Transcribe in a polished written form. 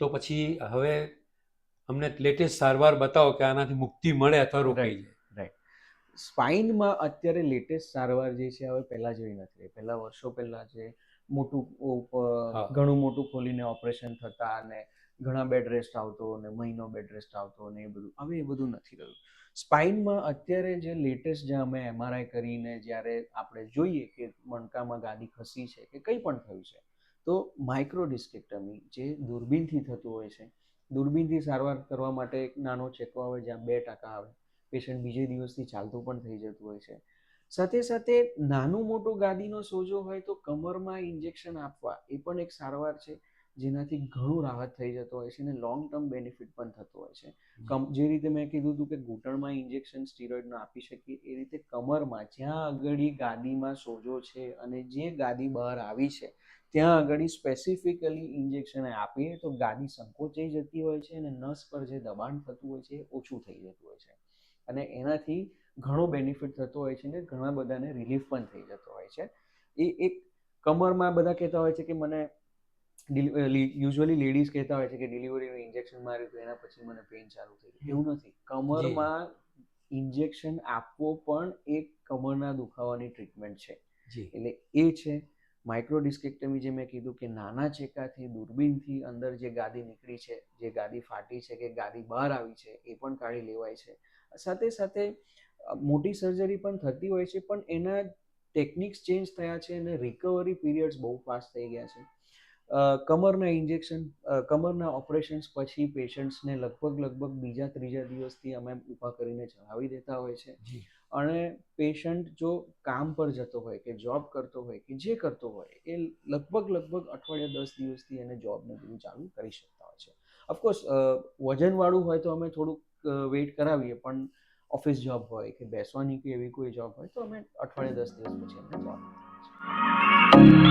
તો પછી હવે અમને લેટેસ્ટ સારવાર બતાવો કે આનાથી મુક્તિ મળે અથવા રોકાઈ જાય. રાઈટ. સ્પાઇનમાં અત્યારે લેટેસ્ટ સારવાર જે છે હવે પહેલાં જેવી નથી. પહેલાં વર્ષો પહેલાં જે હા. ઘણું મોટું ખોલીને ઓપરેશન થતા અને ઘણા બેડ રેસ્ટ આવતો અને મહિનો બેડ રેસ્ટ આવતો અને એ બધું હવે એ બધું નથી રહ્યું. સ્પાઇનમાં અત્યારે જે લેટેસ્ટ જ્યાં અમે MRI કરીને જ્યારે આપણે જોઈએ કે મણકામાં ગાદી ખસી છે કે કંઈ પણ થયું છે, તો માઇક્રોડિસ્કેક્ટમી જે દૂરબીનથી થતું હોય છે, દૂરબીનથી સારવાર કરવા માટે એક નાનો ચેકો આવે જ્યાં 2% આવે, પેશન્ટ બીજે દિવસથી ચાલતું પણ થઈ જતું હોય છે. સાથે સાથે નાનું મોટું ગાદીનો સોજો હોય તો કમરમાં ઇન્જેક્શન આપવા એ પણ એક સારવાર છે, જેનાથી ઘણું રાહત થઈ જતો હોય છે અને લોંગ ટર્મ બેનિફિટ પણ થતો હોય છે. જે રીતે મેં કીધું હતું કે ઘૂંટણમાં ઇન્જેક્શન સ્ટીરોઇડનો આપી શકીએ, એ રીતે કમરમાં જ્યાં આગળ ગાદીમાં સોજો છે અને જે ગાદી બહાર આવી છે ત્યાં આગળ સ્પેસિફિકલી ઇન્જેક્શન આપીએ તો ગાદી સંકોચાઈ જતી હોય છે અને નસ પર જે દબાણ થતું હોય છે એ ઓછું થઈ જતું હોય છે અને એનાથી ઘણો બેનિફિટ થતો હોય છે ને ઘણા બધાને રિલીફ પણ થઈ જતો હોય છે. એ એક કમરમાં બધા કહેતા હોય છે કે મને યુઝ્યુઅલી લેડીઝ કહેતા હોય છે કે ડિલિવરીનું ઇન્જેક્શન માર્યું તો એના પછી મને પેઇન ચાલુ થઈ ગયું. એવું નથી. કમરમાં ઇન્જેક્શન આપવો પણ એક કમરના દુખાવાની ટ્રીટમેન્ટ છે. એટલે એ છે. માઇક્રોડિસ્કેક્ટમી જે મેં કીધું કે નાના ચેકાથી દૂરબીનથી અંદર જે ગાદી નીકળી છે, જે ગાદી ફાટી છે કે ગાદી બહાર આવી છે એ પણ કાઢી લેવાય છે. સાથે સાથે મોટી સર્જરી પણ થતી હોય છે, પણ એના ટેકનિક્સ ચેન્જ થયા છે અને રિકવરી પીરિયડ્સ બહુ ફાસ્ટ થઈ ગયા છે. કમરના ઓપરેશન્સ પછી પેશન્ટ્સને લગભગ બીજા ત્રીજા દિવસથી અમે ઊભા કરીને ચલાવી દેતા હોય છે. અને પેશન્ટ જો કામ પર જતો હોય કે જોબ કરતો હોય કે જે કરતો હોય એ લગભગ અઠવાડિયા 10 દિવસથી એને જોબને બધું ચાલુ કરી શકતા હોય છે. ઓફકોર્સ વજનવાળું હોય તો અમે થોડુંક વેઇટ કરાવીએ, પણ ઓફિસ જોબ હોય કે બેસવાની કે એવી કોઈ જોબ હોય તો અમે અઠવાડિયે 10 દિવસ પછી એમને જોબ કરીએ છીએ.